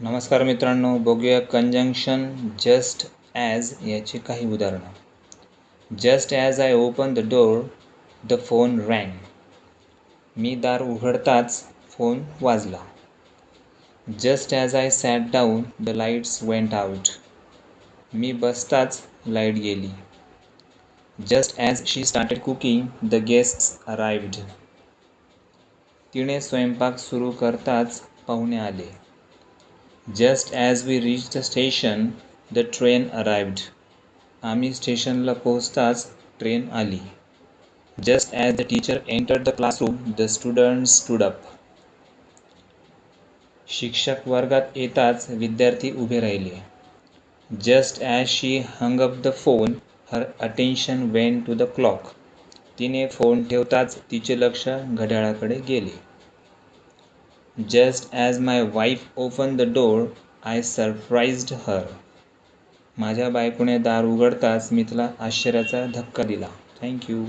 नमस्कार मित्रांनो, बघूया कंजंक्शन जस्ट ॲज याची काही उदाहरणं. Just as I open the door the phone rang. मी दार उघडताच फोन वाजला. Just as I sat down the lights went out. मी बसताच लाईट गेली. Just as she started cooking the guests arrived. तिने स्वयंपाक सुरू करताच पाहुणे आले. Just as we reach the station the train arrived. आम्ही स्टेशनला पोहोचताच ट्रेन आली. Just as the teacher entered the classroom the students stood up. शिक्षक वर्गात येताच विद्यार्थी उभे राहिले. Just as she hung up the phone her attention went to the clock. तिने फोन ठेवताच तिचे लक्ष घड्याळाकडे गेले. Just as my wife open the door I surprised her. माझ्या बायकोने दार उघडताच मी तिला आश्चर्याचा धक्का दिला. थँक्यू.